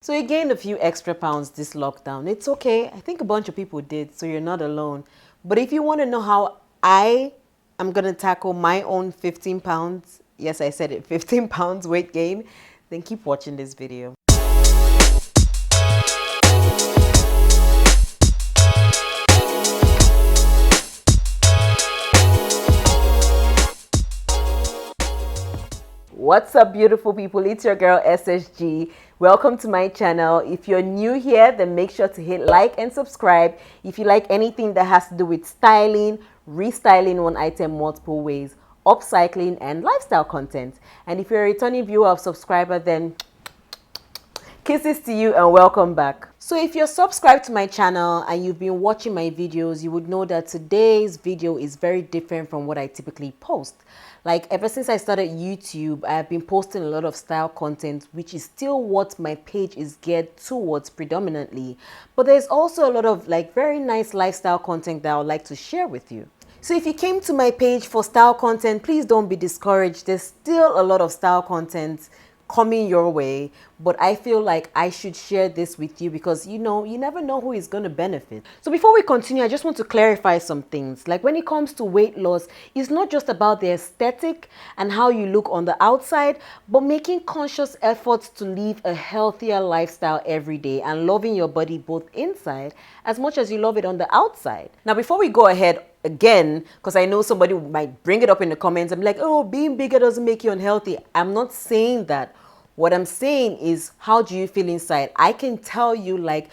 So you gained a few extra pounds this lockdown. It's okay. I think a bunch of people did, so you're not alone. But if you want to know how I am going to tackle my own 15 pounds, yes, I said it, 15 pounds weight gain, then keep watching this video. What's up, beautiful people? It's your girl SSG. Welcome to my channel. If you're new here, then make sure to hit like and subscribe. If you like anything that has to do with styling, restyling one item multiple ways, upcycling, and lifestyle content. And if you're a returning viewer or subscriber, then kisses to you and welcome back. So if you're subscribed to my channel and you've been watching my videos, you would know that today's video is very different from what I typically post. Like ever since I started YouTube, I have been posting a lot of style content, which is still what my page is geared towards predominantly. But there's also a lot of very nice lifestyle content that I would like to share with you. So if you came to my page for style content, please don't be discouraged. There's still a lot of style content coming your way, but I feel like I should share this with you because you never know who is going to benefit. So before we continue, I just want to clarify some things. Like when it comes to weight loss, it's not just about the aesthetic and how you look on the outside, but making conscious efforts to live a healthier lifestyle every day and loving your body both inside as much as you love it on the outside. Now, before we go ahead, again, because I know somebody might bring it up in the comments, I'm like, oh, being bigger doesn't make you unhealthy. I'm not saying that. What I'm saying is, how do you feel inside? I can tell you like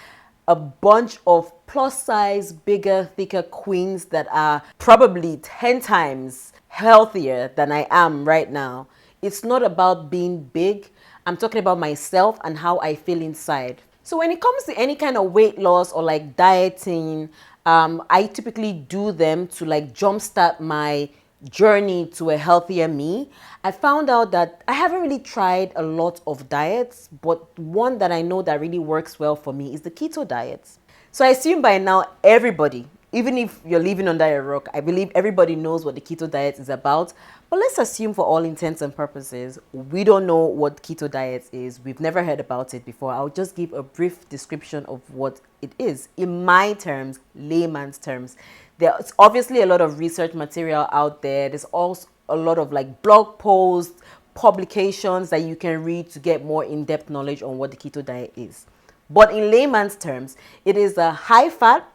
a bunch of plus size, bigger, thicker queens that are probably 10 times healthier than I am right now. It's not about being big. I'm talking about myself and how I feel inside. So when it comes to any kind of weight loss or like dieting, I typically do them to like jumpstart my journey to a healthier me. I found out that I haven't really tried a lot of diets, but one that I know that really works well for me is the keto diet. So I assume by now everybody, even if you're living under a rock, I believe everybody knows what the keto diet is about. But let's assume for all intents and purposes, we don't know what keto diet is. We've never heard about it before. I'll just give a brief description of what it is in my terms, layman's terms. There's obviously a lot of research material out there. There's also a lot of like blog posts, publications that you can read to get more in-depth knowledge on what the keto diet is. But in layman's terms, it is a high-fat,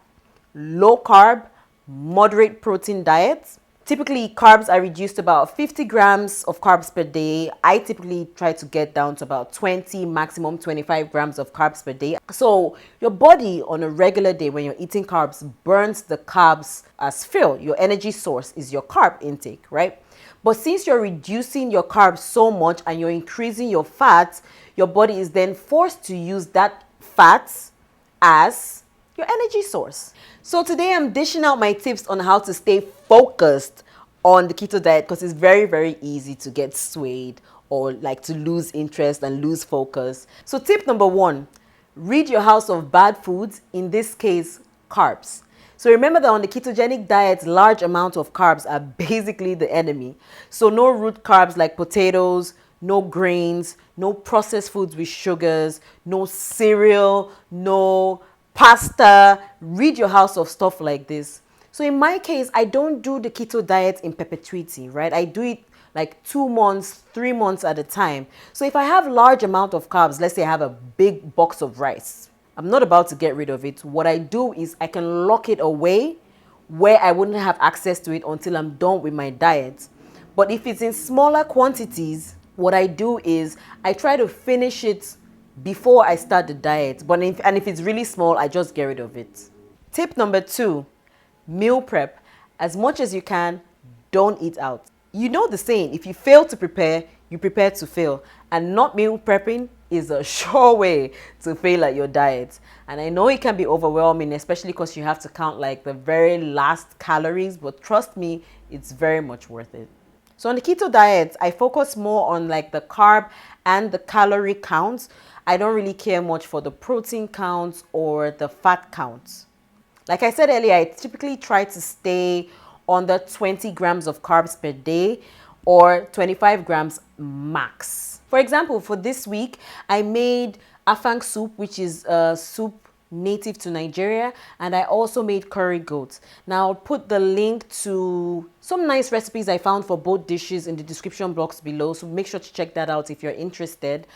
low-carb, moderate protein diet. Typically, carbs are reduced to about 50 grams of carbs per day. I typically try to get down to about 20, maximum 25 grams of carbs per day. So your body on a regular day when you're eating carbs burns the carbs as fuel. Your energy source is your carb intake, right? But since you're reducing your carbs so much and you're increasing your fats, your body is then forced to use that fat as your energy source. So today I'm dishing out my tips on how to stay focused on the keto diet because it's very, very easy to get swayed or like to lose interest and lose focus. So tip number 1, rid your house of bad foods, in this case, carbs. So remember that on the ketogenic diet, large amounts of carbs are basically the enemy. So no root carbs like potatoes, no grains, no processed foods with sugars, no cereal, no pasta. Rid your house of stuff like this. So in my case, I don't do the keto diet in perpetuity, right? I do it like 2 months, 3 months at a time. So if I have large amount of carbs, let's say I have a big box of rice, I'm not about to get rid of it. What I do is I can lock it away where I wouldn't have access to it until I'm done with my diet. But if it's in smaller quantities, what I do is I try to finish it before I start the diet. But if it's really small, I just get rid of it. Tip number 2, meal prep. As much as you can, don't eat out. You know the saying, if you fail to prepare, you prepare to fail. And not meal prepping is a sure way to fail at your diet. And I know it can be overwhelming, especially because you have to count like the very last calories, but trust me, it's very much worth it. So on the keto diet, I focus more on like the carb and the calorie counts. I don't really care much for the protein counts or the fat counts. Like I said earlier, I typically try to stay under 20 grams of carbs per day or 25 grams max. For example, for this week, I made afang soup, which is a soup native to Nigeria, and I also made curry goat. Now I'll put the link to some nice recipes I found for both dishes in the description box below, so make sure to check that out if you're interested.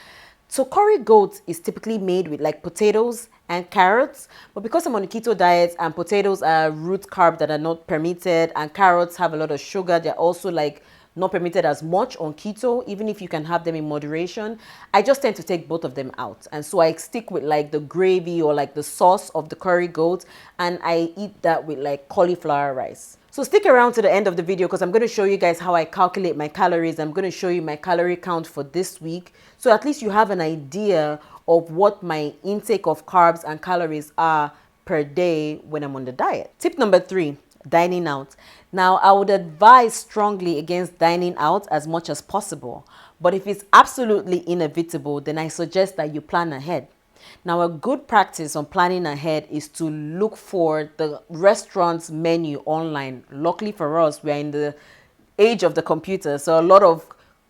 So curry goat is typically made with like potatoes and carrots, but because I'm on a keto diet and potatoes are root carb that are not permitted and carrots have a lot of sugar, they're also like not permitted as much on keto, even if you can have them in moderation. I just tend to take both of them out, and so I stick with like the gravy or like the sauce of the curry goat, and I eat that with like cauliflower rice. So stick around to the end of the video because I'm going to show you guys how I calculate my calories. I'm going to show you my calorie count for this week, so at least you have an idea of what my intake of carbs and calories are per day when I'm on the diet. Tip number 3, dining out. Now, I would advise strongly against dining out as much as possible, but if it's absolutely inevitable, then I suggest that you plan ahead. Now, a good practice on planning ahead is to look for the restaurant's menu online. Luckily for us, we're in the age of the computer, so a lot of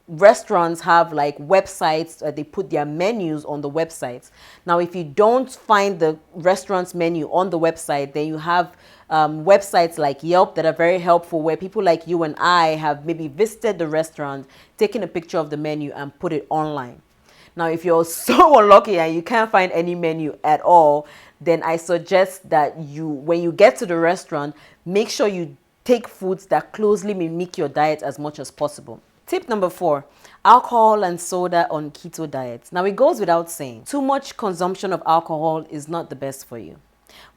restaurants have like websites they put their menus on the websites. Now, if you don't find the restaurant's menu on the website, then you have websites like Yelp that are very helpful, where people like you and I have maybe visited the restaurant, taken a picture of the menu and put it online. Now, if you're so unlucky and you can't find any menu at all, then I suggest that when you get to the restaurant, make sure you take foods that closely mimic your diet as much as possible. Tip number 4, alcohol and soda on keto diets. Now, it goes without saying, too much consumption of alcohol is not the best for you.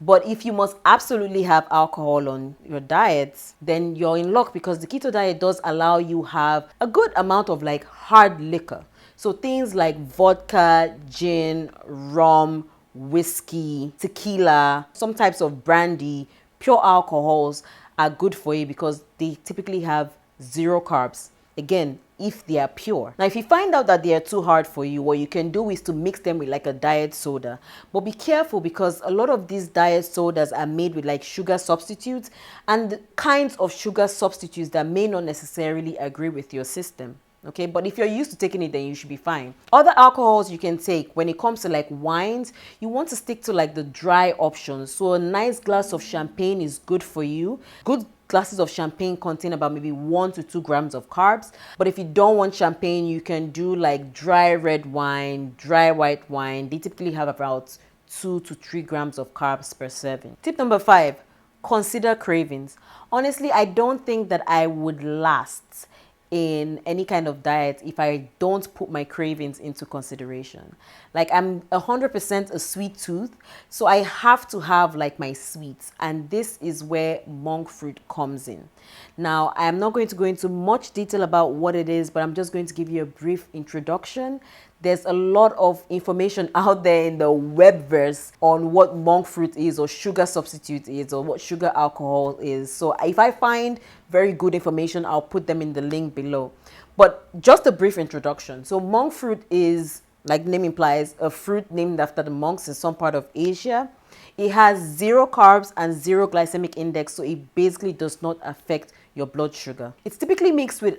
But if you must absolutely have alcohol on your diets, then you're in luck, because the keto diet does allow you have a good amount of like hard liquor. So things like vodka, gin, rum, whiskey, tequila, some types of brandy, pure alcohols are good for you because they typically have 0 carbs. Again, if they are pure. Now, if you find out that they are too hard for you, what you can do is to mix them with like a diet soda. But be careful, because a lot of these diet sodas are made with like sugar substitutes, and the kinds of sugar substitutes that may not necessarily agree with your system. Okay, but if you're used to taking it, then you should be fine. Other alcohols you can take when it comes to like wines, you want to stick to like the dry options. So a nice glass of champagne is good for you. Good glasses of champagne contain about maybe 1 to 2 grams of carbs. But if you don't want champagne, you can do like dry red wine, dry white wine. They typically have about 2 to 3 grams of carbs per serving. Tip number 5, consider cravings. Honestly, I don't think that I would last in any kind of diet if I don't put my cravings into consideration. Like, I'm 100% a sweet tooth, so I have to have like my sweets, and this is where monk fruit comes in. Now, I'm not going to go into much detail about what it is, but I'm just going to give you a brief introduction. There's a lot of information out there in the webverse on what monk fruit is, or sugar substitute is, or what sugar alcohol is. So if I find very good information, I'll put them in the link below. But just a brief introduction. So monk fruit is, like the name implies, a fruit named after the monks in some part of Asia. It has 0 carbs and 0 glycemic index, so it basically does not affect your blood sugar. It's typically mixed with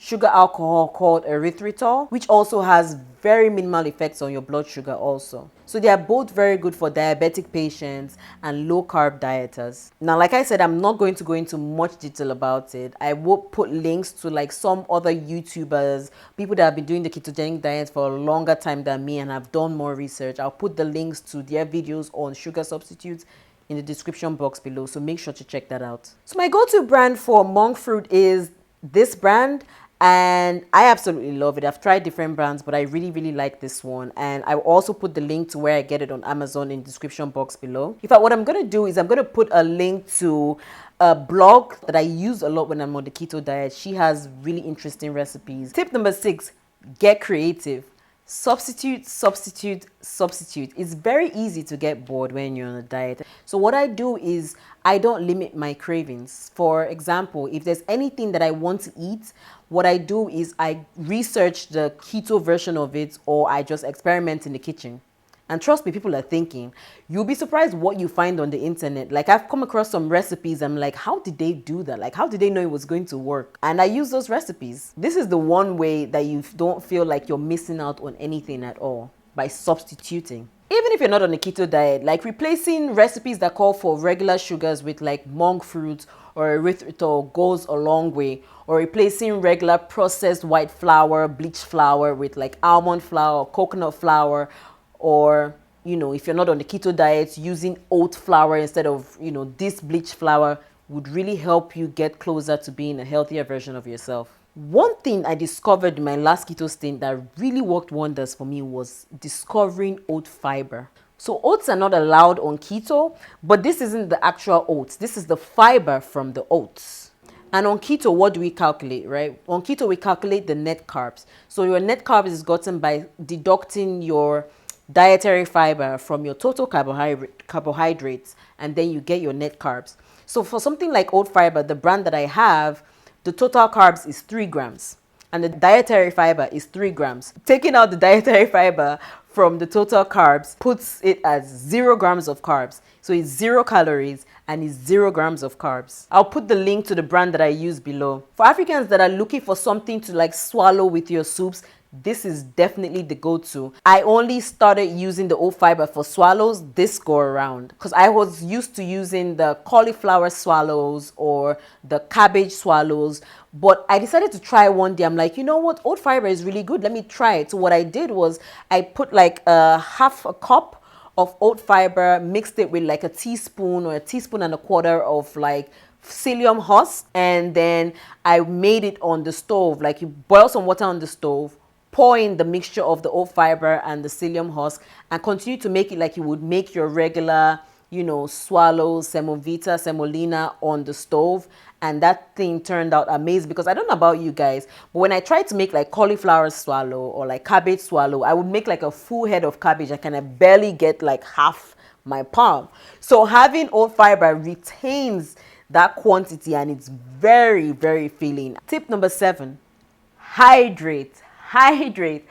sugar alcohol called erythritol, which also has very minimal effects on your blood sugar also. So they are both very good for diabetic patients and low carb dieters. Now, like I said, I'm not going to go into much detail about it. I will put links to like some other YouTubers, people that have been doing the ketogenic diet for a longer time than me and have done more research. I'll put the links to their videos on sugar substitutes in the description box below, so make sure to check that out. So my go-to brand for monk fruit is this brand, and I absolutely love it. I've tried different brands, but I really like this one, and I will also put the link to where I get it on Amazon in the description box below. In fact, what I'm going to do is I'm going to put a link to a blog that I use a lot when I'm on the keto diet. She has really interesting recipes. Tip number 6, get creative. Substitute, substitute, substitute. It's very easy to get bored when you're on a diet. So what I do is I don't limit my cravings. For example, if there's anything that I want to eat, what I do is I research the keto version of it, or I just experiment in the kitchen. And trust me, people are thinking. You'll be surprised what you find on the internet. Like, I've come across some recipes. I'm like, how did they do that? Like, how did they know it was going to work? And I use those recipes. This is the one way that you don't feel like you're missing out on anything at all, by substituting. Even if you're not on a keto diet, like replacing recipes that call for regular sugars with like monk fruit or erythritol goes a long way. Or replacing regular processed white flour, bleached flour with like almond flour, coconut flour, or if you're not on the keto diet, using oat flour instead of this bleached flour would really help you get closer to being a healthier version of yourself. One thing I discovered in my last keto stint that really worked wonders for me was discovering oat fiber. So oats are not allowed on keto, but this isn't the actual oats. This is the fiber from the oats. And on keto, what do we calculate, right? On keto, we calculate the net carbs. So your net carbs is gotten by deducting your dietary fiber from your total carbohydrates, and then you get your net carbs. So for something like oat fiber, the brand that I have, the total carbs is 3 grams and the dietary fiber is 3 grams. Taking out the dietary fiber from the total carbs puts it as 0 grams of carbs. So it's 0 calories and it's 0 grams of carbs. I'll put the link to the brand that I use below. For Africans that are looking for something to like swallow with your soups, this is definitely the go-to. I only started using the oat fiber for swallows this go around because I was used to using the cauliflower swallows or the cabbage swallows, but I decided to try one day. I'm like, you know what, oat fiber is really good, let me try it. So what I did was I put like half a cup of oat fiber, mixed it with like a teaspoon or a teaspoon and a quarter of like psyllium husk, and then I made it on the stove. Like you boil some water on the stove, pour in the mixture of the oat fiber and the psyllium husk, and continue to make it like you would make your regular, swallows, semovita, semolina on the stove. And that thing turned out amazing because I don't know about you guys, but when I tried to make like cauliflower swallow or like cabbage swallow, I would make like a full head of cabbage. I can barely get like half my palm. So having oat fiber retains that quantity and it's very, very filling. Tip number 7, hydrate. Hydrate.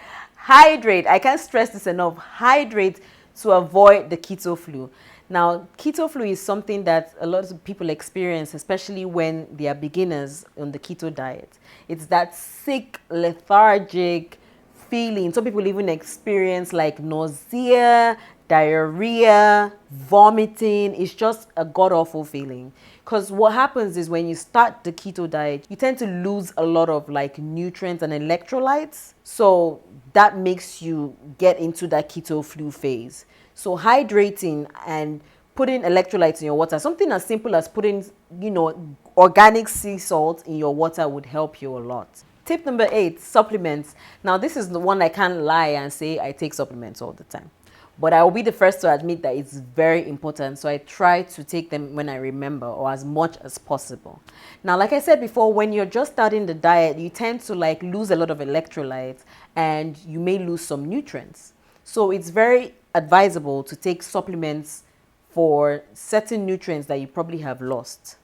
I can't stress this enough. Hydrate to avoid the keto flu. Now, keto flu is something that a lot of people experience, especially when they are beginners on the keto diet. It's that sick, lethargic feeling. Some people even experience like nausea, diarrhea, vomiting. It's just a god-awful feeling. Because what happens is when you start the keto diet, you tend to lose a lot of like nutrients and electrolytes. So that makes you get into that keto flu phase. So hydrating and putting electrolytes in your water, something as simple as putting, organic sea salt in your water would help you a lot. Tip number 8, supplements. Now this is the one I can't lie and say I take supplements all the time. But I will be the first to admit that it's very important. So I try to take them when I remember or as much as possible. Now, like I said before, when you're just starting the diet, you tend to like lose a lot of electrolytes and you may lose some nutrients. So it's very advisable to take supplements for certain nutrients that you probably have lost.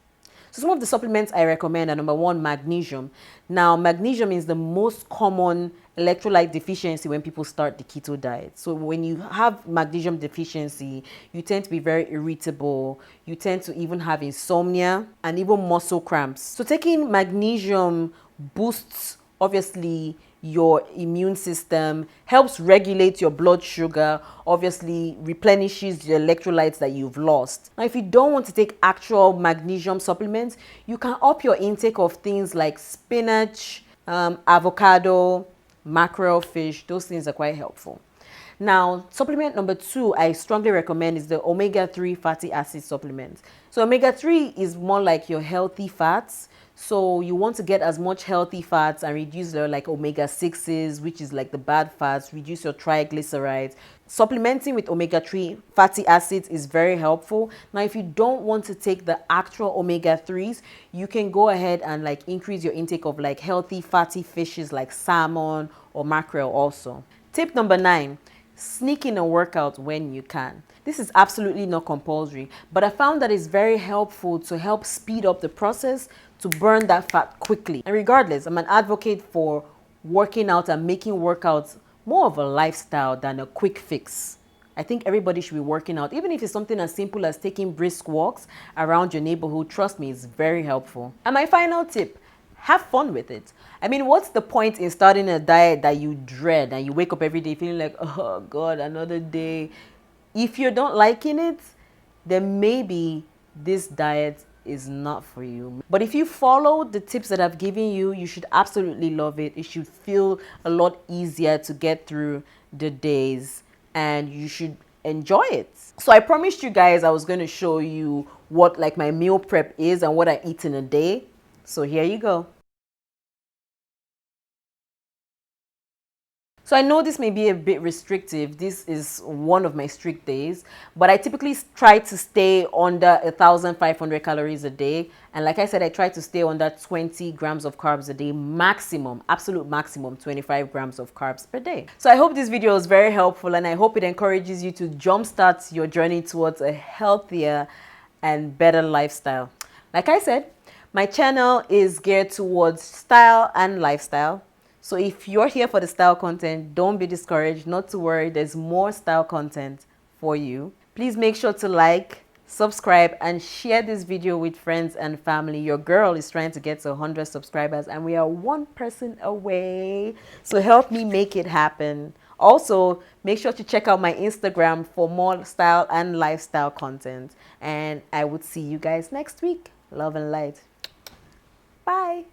So some of the supplements I recommend are number 1, magnesium. Now, magnesium is the most common electrolyte deficiency when people start the keto diet. So when you have magnesium deficiency, you tend to be very irritable. You tend to even have insomnia and even muscle cramps. So taking magnesium boosts, obviously, your immune system, helps regulate your blood sugar, obviously replenishes the electrolytes that you've lost. Now, if you don't want to take actual magnesium supplements, you can up your intake of things like spinach, avocado, mackerel, fish. Those things are quite helpful. Now, supplement number 2 I strongly recommend is the omega-3 fatty acid supplement. So omega-3 is more like your healthy fats. So you want to get as much healthy fats and reduce the like omega-6s, which is like the bad fats, reduce your triglycerides. Supplementing with omega-3 fatty acids is very helpful. Now, if you don't want to take the actual omega-3s, you can go ahead and like increase your intake of like healthy fatty fishes like salmon or mackerel also. Tip number 9, sneak in a workout when you can. This is absolutely not compulsory, but I found that it's very helpful to help speed up the process to burn that fat quickly. And regardless, I'm an advocate for working out and making workouts more of a lifestyle than a quick fix. I think everybody should be working out, even if it's something as simple as taking brisk walks around your neighborhood. Trust me, it's very helpful. And my final tip, have fun with it. I mean, what's the point in starting a diet that you dread and you wake up every day feeling like, oh God, another day? If you don't liking it, then maybe this diet is not for you. But if you follow the tips that I've given you, you should absolutely love it. It should feel a lot easier to get through the days and you should enjoy it. So I promised you guys I was going to show you what like my meal prep is and what I eat in a day. So here you go. So I know this may be a bit restrictive. This is one of my strict days, but I typically try to stay under 1,500 calories a day. And like I said, I try to stay under 20 grams of carbs a day, maximum, absolute maximum, 25 grams of carbs per day. So I hope this video is very helpful and I hope it encourages you to jumpstart your journey towards a healthier and better lifestyle. Like I said, my channel is geared towards style and lifestyle. So if you're here for the style content, don't be discouraged, not to worry, there's more style content for you. Please make sure to like, subscribe, and share this video with friends and family. Your girl is trying to get to 100 subscribers and we are one person away. So help me make it happen. Also, make sure to check out my Instagram for more style and lifestyle content. And I would see you guys next week. Love and light. Bye.